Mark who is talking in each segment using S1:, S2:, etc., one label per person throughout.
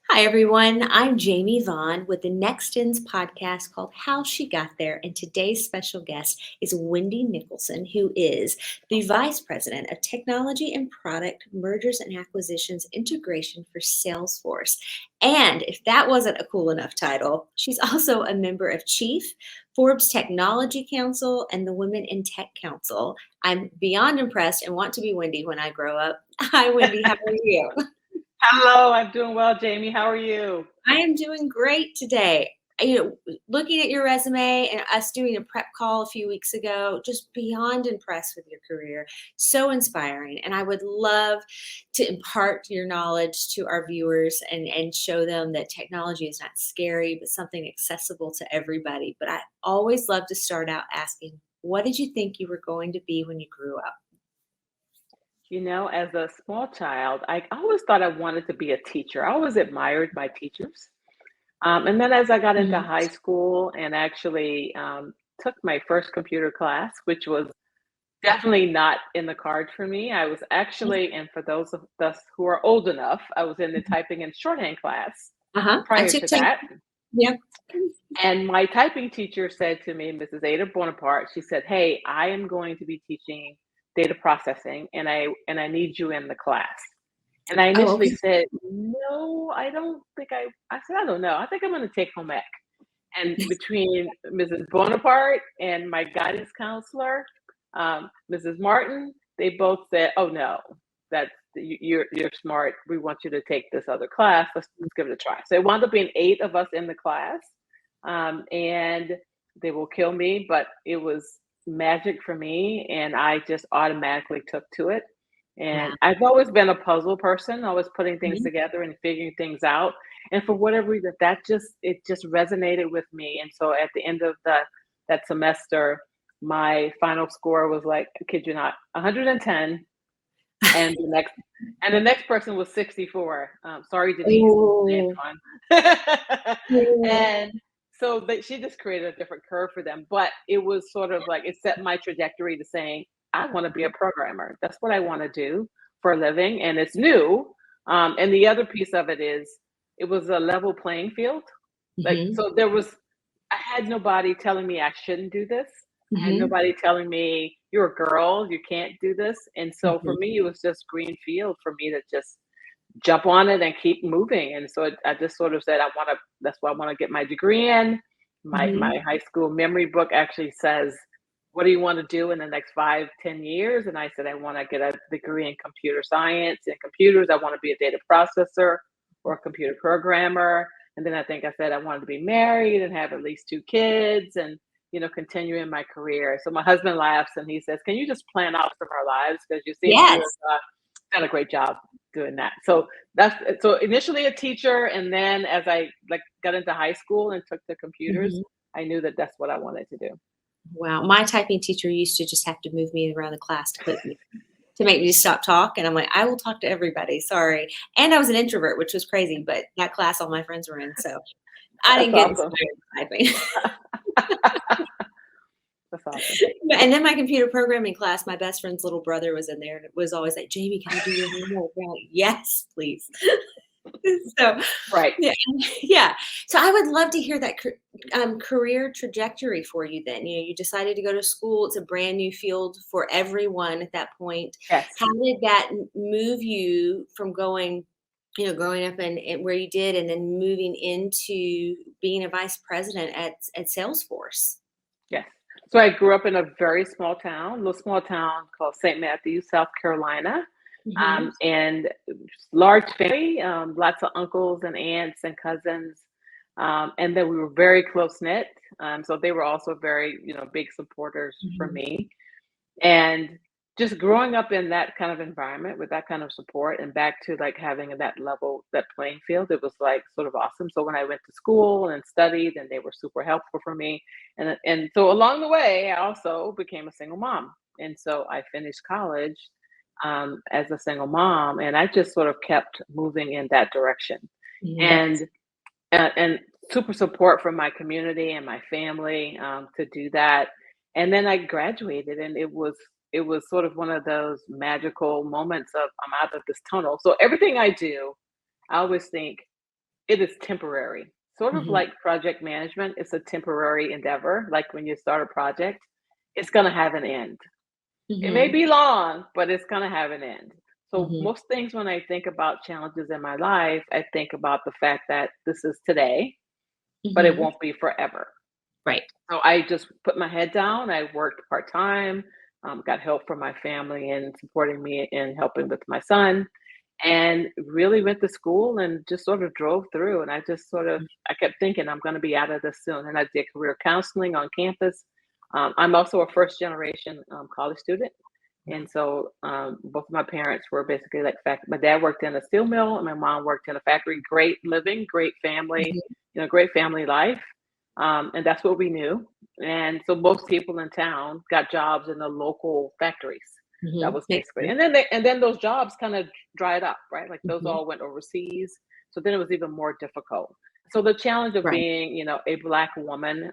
S1: Hi, everyone. I'm Jamie Vaughn with the Next's podcast called How She Got There. And today's special guest is Wendy Nicholson, who is the Vice President of Technology and Product Mergers and Acquisitions Integration for Salesforce. And if that wasn't a cool enough title, she's also a member of Chief, Forbes Technology Council, and the Women in Tech Council. I'm beyond impressed and want to be Wendy when I grow up. Hi, Wendy. How are you?
S2: Hello, I'm doing well, Jamie. How are you?
S1: I am doing great today. Looking at your resume and us doing a prep call a few weeks ago, just beyond impressed with your career. So inspiring. And I would love to impart your knowledge to our viewers and show them that technology is not scary, but something accessible to everybody. But I always love to start out asking, what did you think you were going to be when you grew up?
S2: You know, as a small child, I always thought I wanted to be a teacher. I always admired my teachers. And then as I got into
S1: Mhm.
S2: high school and actually took my first computer class, which was definitely not in the cards for me. I was actually, and for those of us who are old enough, I was in the typing and shorthand class
S1: I
S2: prior
S1: took
S2: to
S1: 10.
S2: that.
S1: Yeah.
S2: And my typing teacher said to me, Mrs. Ada Bonaparte, she said, "Hey, I am going to be teaching data processing and I need you in the class." And I
S1: Oh,
S2: initially
S1: okay.
S2: said, "No, I don't think I said, I don't know. I think I'm going to take home ec." And between Mrs. Bonaparte and my guidance counselor, Mrs. Martin, they both said, "Oh no, that's you're smart. We want you to take this other class. Let's give it a try." So it wound up being 8 of us in the class, and they will kill me, but it was magic for me, and I just automatically took to it. And
S1: Wow.
S2: I've always been a puzzle person, always putting things
S1: Mhm.
S2: together and figuring things out. And for whatever reason, it just resonated with me. And so at the end of that semester, my final score was like, I kid you not, 110, and the next person was 64. Sorry, Denise,
S1: Oh.
S2: Antoine.
S1: Oh.
S2: And so she just created a different curve for them. But it was sort of like it set my trajectory to saying, I want to be a programmer. That's what I want to do for a living, and it's new. And the other piece of it is it was a level playing field. Like
S1: Mhm.
S2: so, I had nobody telling me I shouldn't do this. I had
S1: Mhm.
S2: nobody telling me you're a girl, you can't do this. And so for
S1: Mhm.
S2: me, it was just green field for me to just jump on it and keep moving. And so I just sort of said, I want to, that's why I want to get my degree in. My
S1: Mhm.
S2: high school memory book actually says, what do you want to do in the next 5, 10 years? And I said, I want to get a degree in computer science and computers. I want to be a data processor or a computer programmer. And then I think I said I wanted to be married and have at least 2 kids and, continue in my career. So my husband laughs and he says, can you just plan out some of our lives? Because you seem to
S1: Yes.
S2: have done a great job doing that. So initially a teacher, and then as I got into high school and took the computers,
S1: Mhm.
S2: I knew that that's what I wanted to do.
S1: Wow. My typing teacher used to just have to move me around the class to make me stop talk, and I'm like, "I will talk to everybody, sorry." And I was an introvert, which was crazy, but that class all my friends were in, so I
S2: That's
S1: didn't get
S2: awesome.
S1: inspired by typing.
S2: That's awesome.
S1: And then my computer programming class, my best friend's little brother was in there and was always like, "Jamie, can I do your homework?" And I'm like, "Yes, please." So,
S2: Right.
S1: yeah, yeah. So I would love to hear that career trajectory for you then. You decided to go to school. It's a brand new field for everyone at that point.
S2: Yes.
S1: How did that move you from growing up and where you did and then moving into being a vice president at Salesforce?
S2: Yes. So I grew up in a very small town, little small town called St. Matthews, South Carolina,
S1: Mhm.
S2: and large family, lots of uncles and aunts and cousins, and then we were very close knit. So they were also very, big supporters for
S1: Mhm.
S2: me. And just growing up in that kind of environment with that kind of support and back to like having that level, that playing field, it was like sort of awesome. So when I went to school and studied, and they were super helpful for me. And so along the way, I also became a single mom. And so I finished college as a single mom, and I just sort of kept moving in that direction.
S1: Mhm.
S2: And super support from my community and my family to do that. And then I graduated, and it was it was sort of one of those magical moments of I'm out of this tunnel. So everything I do, I always think it is temporary. Sort of
S1: Mhm.
S2: like project management, it's a temporary endeavor. Like when you start a project, it's going to have an end. It may
S1: Mhm.
S2: be long, but it's going to have an end. So
S1: Mhm.
S2: most things when I think about challenges in my life, I think about the fact that this is today, but it
S1: Mhm.
S2: won't be forever.
S1: Right.
S2: So I just put my head down. I worked part time, got help from my family in supporting me in helping with my son, and really went to school and just sort of drove through. And I just sort of I kept thinking I'm going to be out of this soon. And I did career counseling on campus. I'm also a first generation college student. And so both of my parents were basically like my dad worked in a steel mill and my mom worked in a factory. Great living, great family,
S1: Mhm.
S2: great family life. And that's what we knew. And so most people in town got jobs in the local factories. That
S1: Mhm.
S2: was
S1: Makes
S2: basically,
S1: sense.
S2: and then those jobs kind of dried up, right? Like those
S1: Mhm.
S2: all went overseas. So then it was even more difficult. So the challenge of
S1: Right.
S2: being, a Black woman,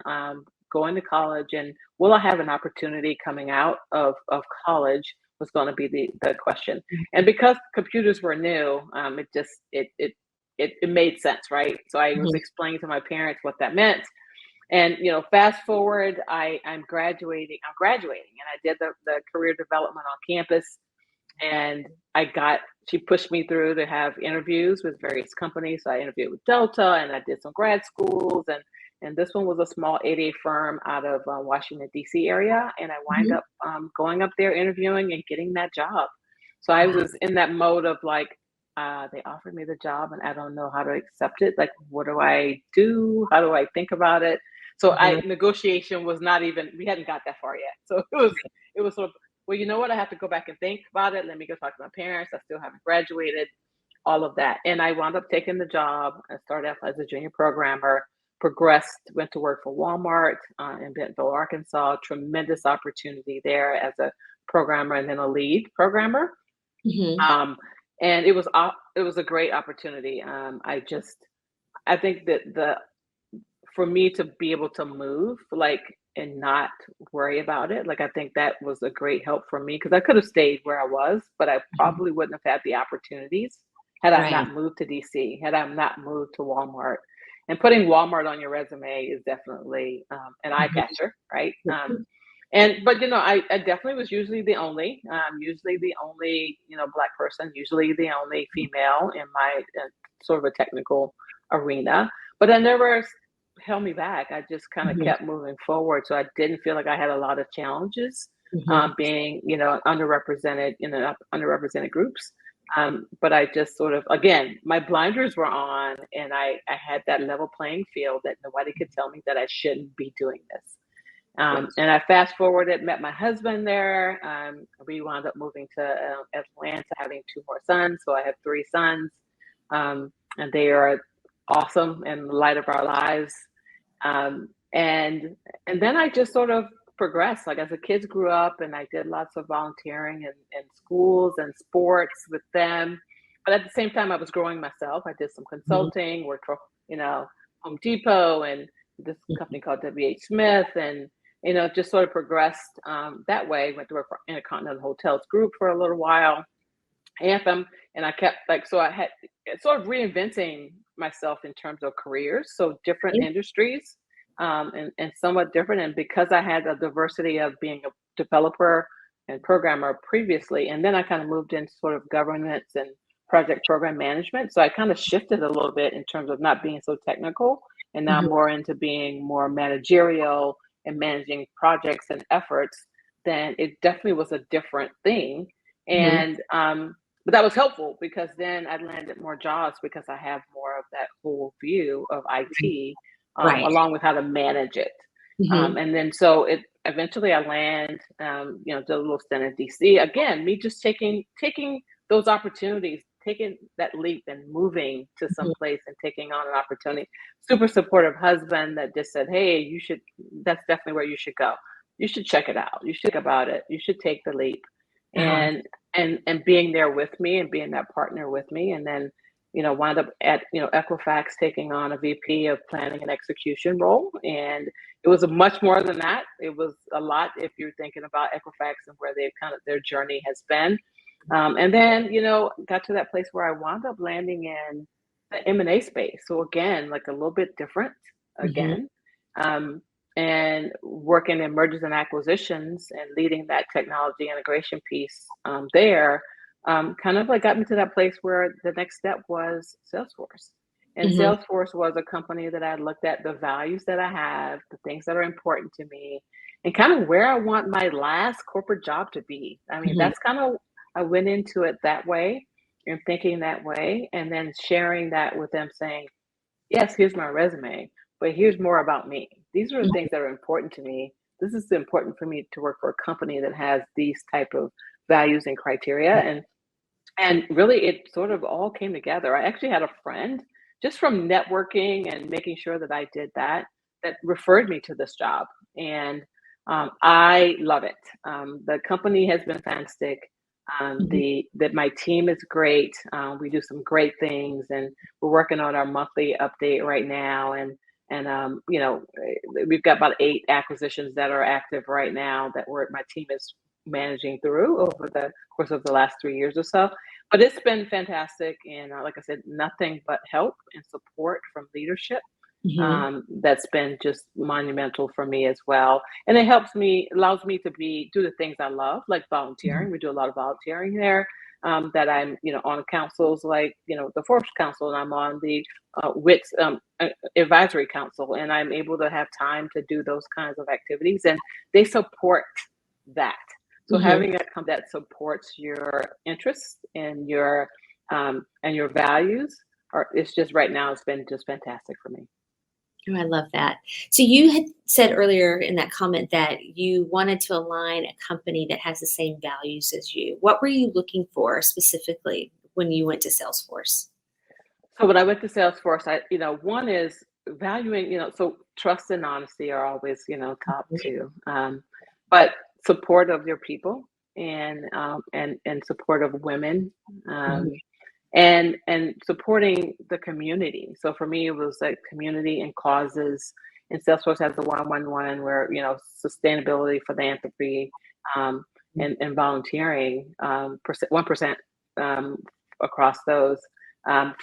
S2: going to college, and will I have an opportunity coming out of college was going to be the question. And
S1: Mhm.
S2: because computers were new, it just it made sense, right? So I was
S1: Mhm.
S2: explaining to my parents what that meant. And fast forward, I'm graduating, and I did the career development on campus, and she pushed me through to have interviews with various companies. So I interviewed with Delta, and I did some grad schools, and this one was a small 8A firm out of Washington D.C. area, and I wind
S1: Mhm.
S2: up going up there interviewing and getting that job. So I
S1: Wow.
S2: was in that mode of like, they offered me the job, and I don't know how to accept it. Like, what do I do? How do I think about it? So I
S1: Mhm.
S2: negotiation was not even, we hadn't got that far yet. So it was sort of, well, you know what? I have to go back and think about it. Let me go talk to my parents. I still haven't graduated, all of that. And I wound up taking the job. I started off as a junior programmer, progressed, went to work for Walmart in Bentonville, Arkansas. Tremendous opportunity there as a programmer and then a lead programmer.
S1: Mhm.
S2: Um, and it was a great opportunity. I think that the for me to be able to move, like, and not worry about it, like, I think that was a great help for me because I could have stayed where I was, but I
S1: Mhm.
S2: probably wouldn't have had the opportunities had I
S1: Right.
S2: not moved to DC, had I not moved to Walmart. And putting Walmart on your resume is definitely an eye
S1: Mhm.
S2: catcher, right?
S1: Mhm.
S2: But I definitely was usually the only Black person, usually the only female in my sort of a technical arena. But I never held me back. I just kind of
S1: Mhm.
S2: kept moving forward. So I didn't feel like I had a lot of challenges
S1: Mhm.
S2: being, underrepresented in the underrepresented groups. But I just sort of, again, my blinders were on, and I had that level playing field that nobody could tell me that I shouldn't be doing this.
S1: Yes.
S2: And I fast forwarded, met my husband there. We wound up moving to Atlanta, having two more sons. So I have three sons, and they are awesome and the light of our lives. And then I just sort of progressed. Like as the kids grew up, and I did lots of volunteering in schools and sports with them. But at the same time, I was growing myself. I did some
S1: Mhm.
S2: consulting, worked for Home Depot and this
S1: Mhm.
S2: company called WH Smith, and just sort of progressed that way. Went to work for Intercontinental Hotels Group for a little while, Anthem, and I kept like so I had sort of reinventing myself in terms of careers, so different
S1: Yeah.
S2: industries, and somewhat different. And because I had a diversity of being a developer and programmer previously, and then I kind of moved into sort of governance and project program management, so I kind of shifted a little bit in terms of not being so technical, and now
S1: Mhm.
S2: more into being more managerial and managing projects and efforts. Then it definitely was a different thing,
S1: Mhm.
S2: and but that was helpful because then I landed more jobs because I have more of that whole view of
S1: Right.
S2: IT,
S1: Right.
S2: along with how to manage it.
S1: Mhm.
S2: And then so it eventually I land, did a little stint in DC. Again, me just taking those opportunities, taking that leap and moving to some
S1: Mhm.
S2: place and taking on an opportunity. Super supportive husband that just said, "Hey, that's definitely where you should go. You should check it out. You should think about it. You should take the leap."
S1: Uh-huh.
S2: And being there with me and being that partner with me. And then, wound up at, Equifax taking on a VP of planning and execution role. And it was much more than that. It was a lot if you're thinking about Equifax and where they've kind of their journey has been. And then, got to that place where I wound up landing in the M&A space. So again, like a little bit different again. And working in mergers and acquisitions and leading that technology integration piece there, kind of like got me to that place where the next step was Salesforce. And Salesforce was a company that I looked at the values that I have, the things that are important to me, and kind of where I want my last corporate job to be. I mean, that's kind of, I went into it that way and thinking that way, and then sharing that with them saying, yes, here's my resume, but here's more about me. These are the things that are important to me. This is important for me to work for a company that has these type of values and criteria. And really it sort of all came together. I actually had a friend just from networking and making sure that I did that referred me to this job. And I love it. The company has been fantastic. That my team is great. We do some great things, and we're working on our monthly update right now. And we've got about 8 acquisitions that are active right now that my team is managing through over the course of the last 3 years or so. But it's been fantastic, and like I said, nothing but help and support from leadership. That's been just monumental for me as well. And it allows me to do the things I love, like volunteering. We do a lot of volunteering there. That I'm, on councils like, the Forbes Council, and I'm on the WITS Advisory Council, and I'm able to have time to do those kinds of activities, and they support that. So having a company that supports your interests and your values, it's just right now, it's been just fantastic for me.
S1: Oh, I love that. So you had said earlier in that comment that you wanted to align a company that has the same values as you. What were you looking for specifically when you went to Salesforce?
S2: So when I went to Salesforce, one is valuing, so trust and honesty are always, top two. But support of your people and support of women. And supporting the community. So for me, it was like community and causes. And Salesforce has the 111 where, sustainability, philanthropy, and volunteering, 1% across those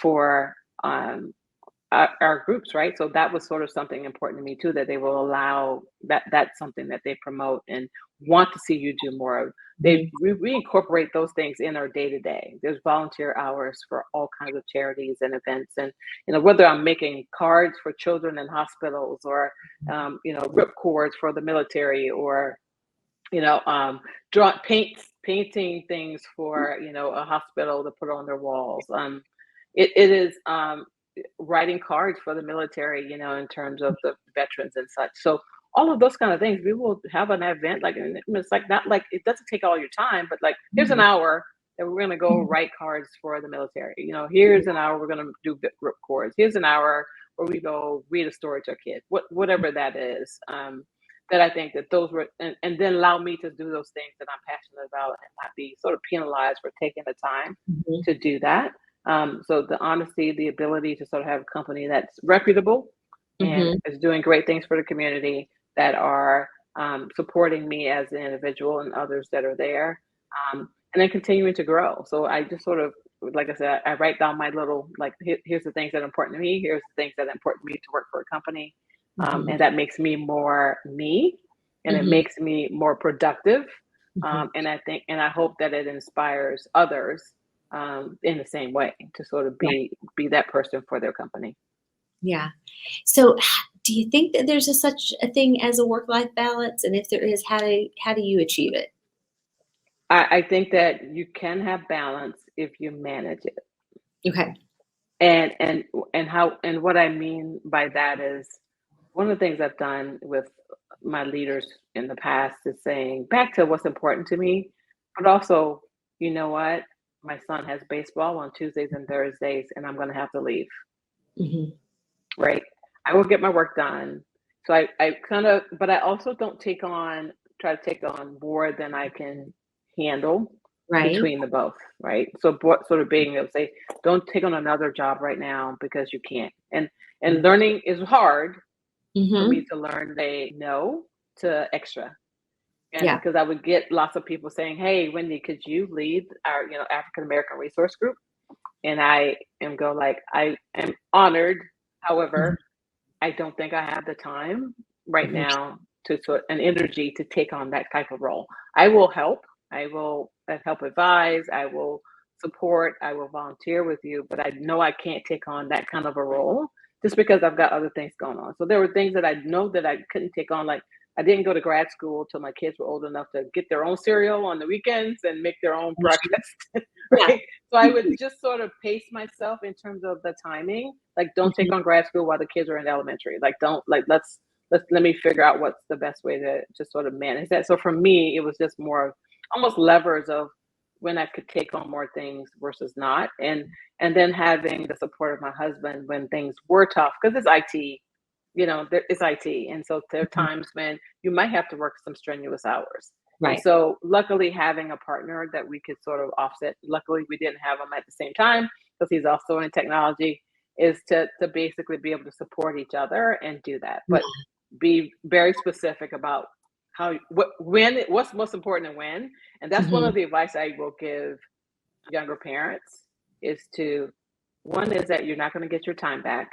S2: for our groups, right? So that was sort of something important to me too, that they will allow that's something that they promote and want to see you do more of. We incorporate those things in our day to day. There's volunteer hours for all kinds of charities and events, and whether I'm making cards for children in hospitals, or ripcords for the military, or painting things for a hospital to put on their walls. It is writing cards for the military, in terms of the veterans and such. So all of those kind of things, we will have an event, like, and it's like, not like, it doesn't take all your time, but like, here's an hour that we're going to go write cards for the military. Here's an hour we're going to do rip cords. Here's an hour where we go read a story to a kid, whatever that is. That I think that those were, and then allow me to do those things that I'm passionate about and not be sort of penalized for taking the time to do that. So the honesty, the ability to sort of have a company that's reputable and is doing great things for the community, that are supporting me as an individual and others that are there, and then continuing to grow. So I just sort of, like I said, I write down my little, like, here's the things that are important to me. Here's the things that are important to me to work for a company. And that makes me more me, and it makes me more productive. And I hope that it inspires others in the same way to sort of be that person for their company.
S1: Yeah. So do you think that there's such a thing as a work-life balance? And if there is, how do you achieve it?
S2: I think that you can have balance if you manage it.
S1: Okay.
S2: And what I mean by that is, one of the things I've done with my leaders in the past is saying back to what's important to me, but also, you know what, my son has baseball on Tuesdays and Thursdays, and I'm going to have to leave. Right? I will get my work done. So I kind of, but I also don't try to take on more than I can handle.
S1: Right.
S2: between the both, right? So sort of being able to say, don't take on another job right now because you can't. And learning is hard for me
S1: Mm-hmm.
S2: to learn say no to extra. And
S1: Yeah.
S2: because I would get lots of people saying, "Hey, Wendy, could you lead our, African American resource group?" And I am go like, I am honored.
S1: Mm-hmm.
S2: However, I don't think I have the time right
S1: Mm-hmm.
S2: now to sort an energy to take on that type of role. I will help. I will help advise. I will support. I will volunteer with you, but I know I can't take on that kind of a role just because I've got other things going on. So there were things that I know that I couldn't take on. Like I didn't go to grad school till my kids were old enough to get their own cereal on the weekends and make their own breakfast,
S1: Yeah.
S2: right? So I would just sort of pace myself in terms of the timing. Like, don't
S1: Mm-hmm.
S2: take on grad school while the kids are in elementary. Like, don't like let me figure out what's the best way to just sort of manage that. So for me, it was just more of almost levers of when I could take on more things versus not, and then having the support of my husband when things were tough because it's IT, it's IT, and so there are
S1: Mm-hmm.
S2: times when you might have to work some strenuous hours. And
S1: Right.
S2: so, luckily, having a partner that we could sort of offset. Luckily, we didn't have him at the same time because he's also in technology. Is to basically be able to support each other and do that, but be very specific about what's most important and when. And that's one
S1: Mm-hmm.
S2: of the advice I will give younger parents is to one is that you're not going to get your time back.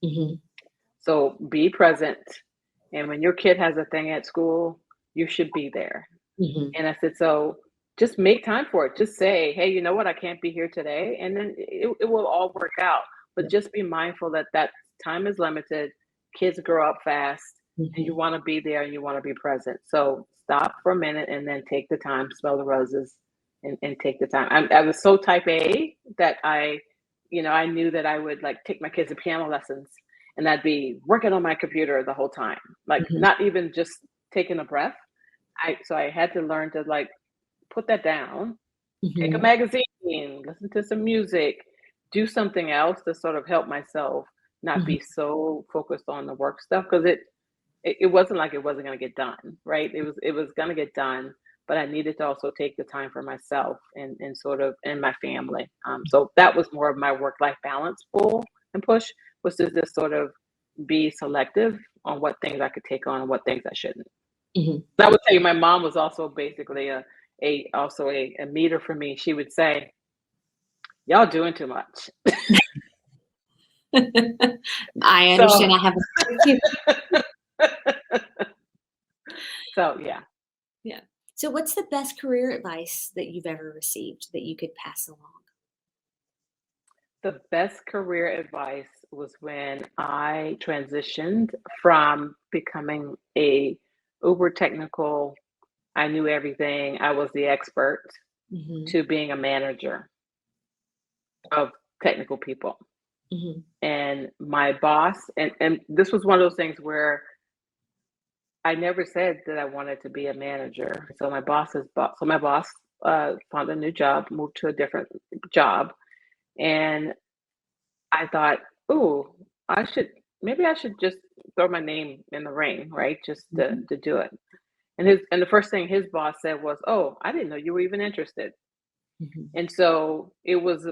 S1: Mm-hmm.
S2: So be present. And when your kid has a thing at school, you should be there.
S1: Mm-hmm.
S2: And I said, so just make time for it. Just say, hey, you know what? I can't be here today. And then it will all work out. But just be mindful that that time is limited. Kids grow up fast and
S1: Mm-hmm.
S2: you want to be there and you want to be present. So stop for a minute and then take the time, smell the roses and take the time. I was so type A that I knew that I would like take my kids to piano lessons and I'd be working on my computer the whole time, like
S1: Mm-hmm.
S2: not even just taking a breath. I had to learn to like put that down, take a
S1: Mm-hmm.
S2: magazine, listen to some music, do something else to sort of help myself not
S1: Mm-hmm.
S2: be so focused on the work stuff because it wasn't like it wasn't going to get done, right? It was going to get done, but I needed to also take the time for myself and sort of and my family. So that was more of my work life balance pull and push was to just sort of be selective on what things I could take on and what things I shouldn't.
S1: Mm-hmm.
S2: I would tell you, my mom was also basically a meter for me. She would say, "Y'all doing too much."
S1: I
S2: So,
S1: understand. I have a too.
S2: so yeah.
S1: Yeah. So, what's the best career advice that you've ever received that you could pass along?
S2: The best career advice was when I transitioned from becoming a uber technical, I knew everything, I was the expert,
S1: Mm-hmm.
S2: to being a manager of technical people.
S1: Mm-hmm.
S2: And my boss, and this was one of those things where I never said that I wanted to be a manager. So my boss found a new job, moved to a different job, and I thought, "Ooh, I should just throw my name in the ring, right? Just to
S1: Mm-hmm.
S2: do it." And the first thing his boss said was, "Oh, I didn't know you were even interested."
S1: Mm-hmm.
S2: And so it was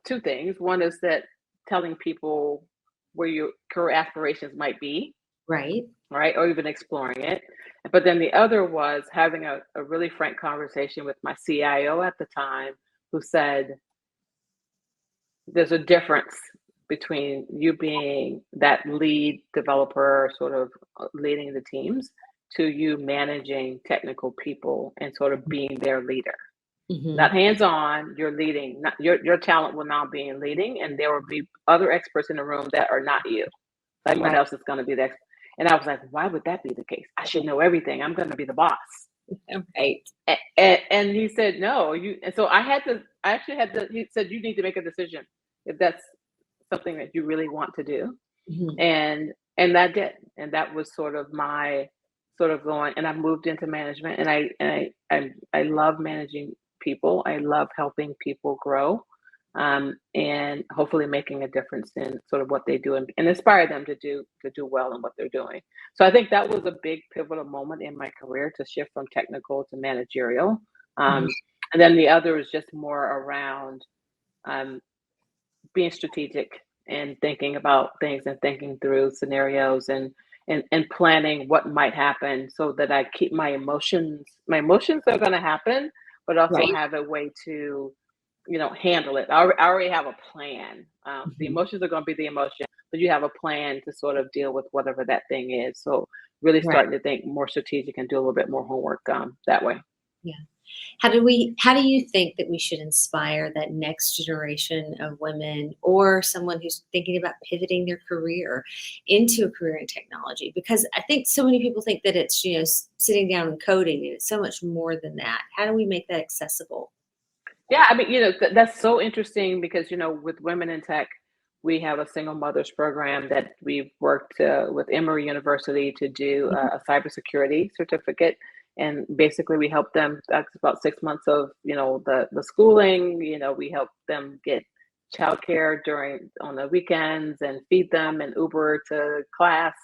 S2: two things. One is that telling people where your career aspirations might be,
S1: Right.
S2: right? Or even exploring it. But then the other was having a really frank conversation with my CIO at the time, who said, there's a difference between you being that lead developer, sort of leading the teams, to you managing technical people and sort of being their leader.
S1: Mm-hmm.
S2: Not hands on, you're leading, not your talent will now be in leading, and there will be other experts in the room that are not you. Someone
S1: Right.
S2: else is going to be the expert. And I was like, why would that be the case? I should know everything. I'm going to be the boss.
S1: Right.
S2: And he said, no, you. And so I actually had to, he said, you need to make a decision if that's something that you really want to do.
S1: Mm-hmm.
S2: And that did. And that was sort of my sort of going, and I moved into management and I love managing people. I love helping people grow. And hopefully making a difference in sort of what they do and inspire them to do well in what they're doing. So I think that was a big pivotal moment in my career to shift from technical to managerial.
S1: Mm-hmm.
S2: Um, And then the other is just more around um, being strategic and thinking about things and thinking through scenarios and planning what might happen so that I keep my emotions are going to happen, but also
S1: Right.
S2: have a way to, handle it. I already have a plan. The
S1: Mhm.
S2: emotions are going to be the emotion, but you have a plan to sort of deal with whatever that thing is. So really
S1: Right.
S2: starting to think more strategic and do a little bit more homework that way.
S1: Yeah. How do you think that we should inspire that next generation of women or someone who's thinking about pivoting their career into a career in technology? Because I think so many people think that it's, sitting down and coding, and it's so much more than that. How do we make that accessible?
S2: Yeah, I mean, that's so interesting because, with women in tech, we have a single mothers program that we've worked with Emory University to do
S1: Mhm.
S2: a cybersecurity certificate. And basically, we help them. That's about 6 months of, the schooling. We help them get childcare during on the weekends and feed them and Uber to class.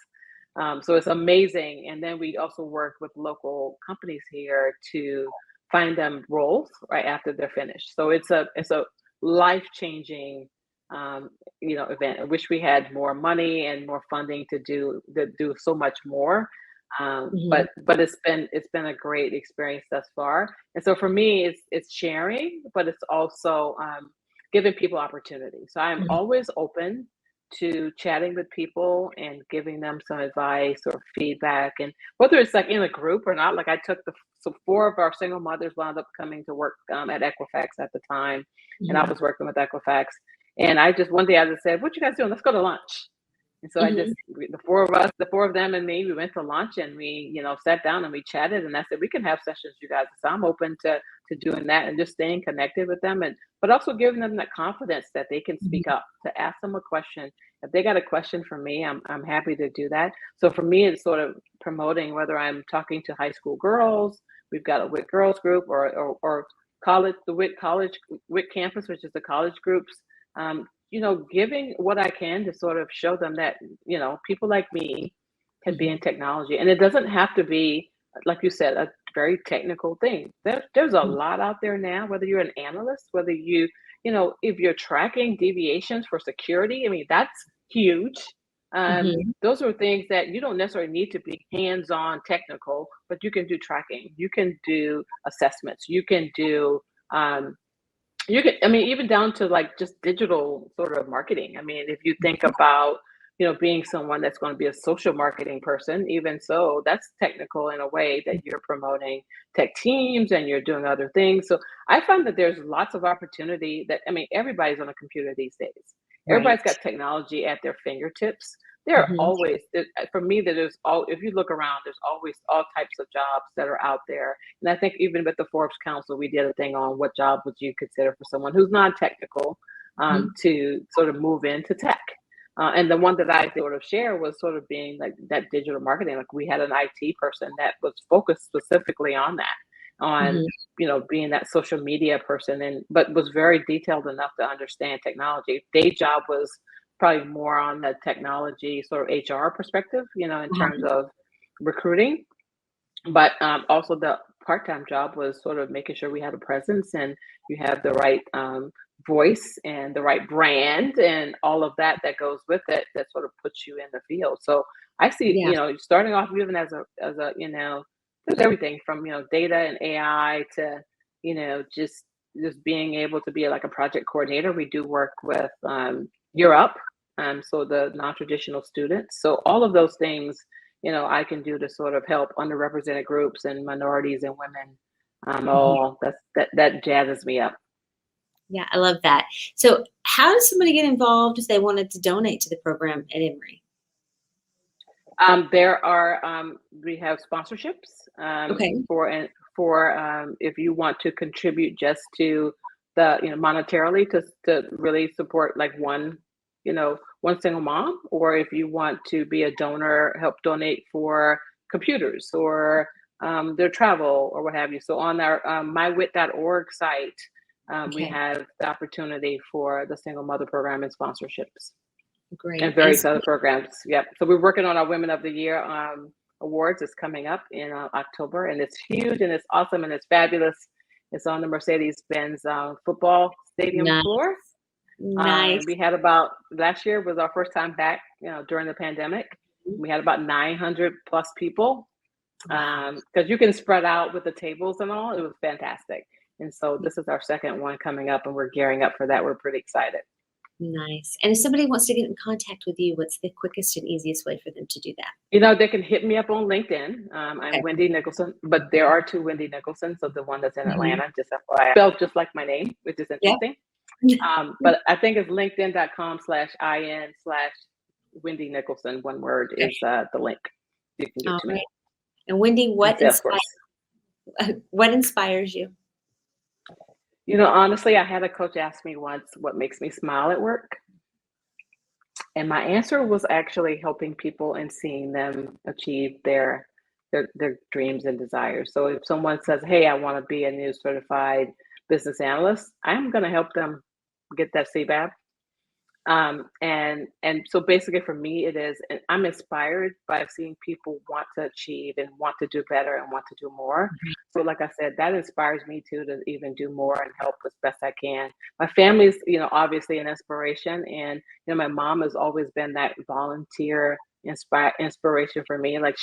S2: So it's amazing. And then we also work with local companies here to find them roles right after they're finished. So it's a life changing event. I wish we had more money and more funding to do so much more.
S1: Mhm.
S2: But it's been a great experience thus far. And so for me, it's sharing, but it's also giving people opportunity. So I'm
S1: Mhm.
S2: always open to chatting with people and giving them some advice or feedback, and whether it's like in a group or not. Like I took so four of our single mothers wound up coming to work at Equifax at the time, and I
S1: Mhm.
S2: was working with Equifax. And I just one day I just said, "What you guys doing? Let's go to lunch." And so
S1: Mhm.
S2: the four of us, the four of them and me, we went to lunch and we, sat down and we chatted. And I said, we can have sessions, you guys. So I'm open to doing that and just staying connected with them, and but also giving them that confidence that they can speak
S1: Mhm.
S2: up, to ask them a question. If they got a question for me, I'm happy to do that. So for me, it's sort of promoting whether I'm talking to high school girls. We've got a WIT girls group, or college, the WIT college, WIT campus, which is the college groups. Giving what I can to sort of show them that, people like me can be
S1: Mhm.
S2: in technology. And it doesn't have to be, like you said, a very technical thing. There's a
S1: Mhm.
S2: lot out there now, whether you're an analyst, whether if you're tracking deviations for security, I mean, that's huge.
S1: Mhm.
S2: Those are things that you don't necessarily need to be hands-on technical, but you can do tracking, you can do assessments, um, I mean, even down to like just digital sort of marketing. I mean, if you think about, being someone that's going to be a social marketing person, even so, that's technical in a way that you're promoting tech teams and you're doing other things. So I find that there's lots of opportunity that, I mean, everybody's on a computer these days. Everybody's
S1: Right.
S2: got technology at their fingertips. There are
S1: Mhm.
S2: always, for me, that there's all, if you look around, there's always all types of jobs that are out there. And I think even with the Forbes Council, we did a thing on what job would you consider for someone who's non-technical,
S1: Mhm.
S2: to sort of move into tech. And the one that I sort of share was sort of being like that digital marketing. Like we had an IT person that was focused specifically on that, on
S1: Mhm.
S2: being that social media person, and but was very detailed enough to understand technology. Day job was probably more on the technology sort of HR perspective, in terms
S1: Uh-huh.
S2: of recruiting, but also the part-time job was sort of making sure we had a presence and you have the right voice and the right brand and all of that goes with it, that sort of puts you in the field. So I see,
S1: Yeah.
S2: starting off even as a there's everything from data and AI to just being able to be like a project coordinator. We do work with Europe, so the non-traditional students. So all of those things, I can do to sort of help underrepresented groups and minorities and women.
S1: Mhm.
S2: That jazzes me up.
S1: Yeah, I love that. So, how does somebody get involved if they wanted to donate to the program at Emory?
S2: There are we have sponsorships
S1: Okay.
S2: for if you want to contribute just to the monetarily to really support like one single mom, or if you want to be a donor, help donate for computers or their travel or what have you. So on our mywit.org site, we
S1: Okay.
S2: have the opportunity for the single mother program and sponsorships and
S1: Great. And
S2: various other programs. Yep. So we're working on our Women of the Year awards. It's coming up in October, and it's huge and it's awesome and it's fabulous. It's on the Mercedes-Benz football stadium
S1: Nice.
S2: floor.
S1: Nice.
S2: We had about, last year was our first time back, during the pandemic. We had about 900 plus people.
S1: Wow.
S2: Because you can spread out with the tables and all. It was fantastic. And so this is our second one coming up, and we're gearing up for that. We're pretty excited.
S1: Nice. And if somebody wants to get in contact with you, what's the quickest and easiest way for them to do that?
S2: They can hit me up on LinkedIn.
S1: Okay.
S2: I'm Wendy Nicholson, but there are two Wendy Nicholson. So the one that's in
S1: Mhm.
S2: Atlanta, just FYI, spelled just like my name, which is
S1: Yeah.
S2: interesting. But I think it's linkedin.com/in/Wendy Nicholson. One word
S1: Okay.
S2: is the link. You can get
S1: All
S2: to me.
S1: right. And Wendy,
S2: And Salesforce.
S1: what inspires you?
S2: Honestly, I had a coach ask me once, what makes me smile at work? And my answer was actually helping people and seeing them achieve their dreams and desires. So if someone says, "Hey, I want to be a new certified business analyst," I'm going to help them get that CBAB. And so basically for me it is, and I'm inspired by seeing people want to achieve and want to do better and want to do more. So like I said, that inspires me too, to even do more and help as best I can. My family's, obviously an inspiration, and my mom has always been that volunteer inspiration for me. Like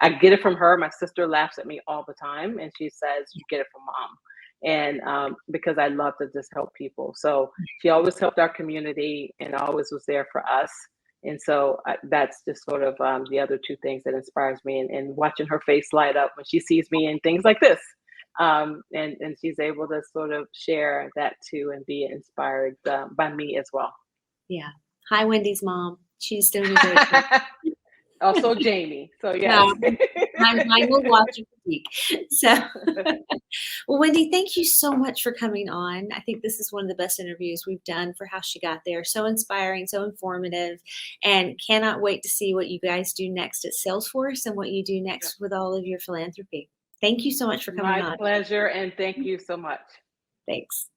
S2: I get it from her. My sister laughs at me all the time and she says, "You get it from mom." And because I love to just help people. So she always helped our community and always was there for us. And so that's just sort of the other two things that inspires me, and watching her face light up when she sees me in things like this. And she's able to sort of share that too and be inspired by me as well.
S1: Yeah. Hi, Wendy's mom. She's doing a great job.
S2: Also Jamie. So yes.
S1: Mine will watch and critique. So, well, Wendy, thank you so much for coming on. I think this is one of the best interviews we've done for How She Got There. So inspiring, so informative, and cannot wait to see what you guys do next at Salesforce and what you do next with all of your philanthropy. Thank you so much for coming on.
S2: My pleasure, and thank you so much.
S1: Thanks.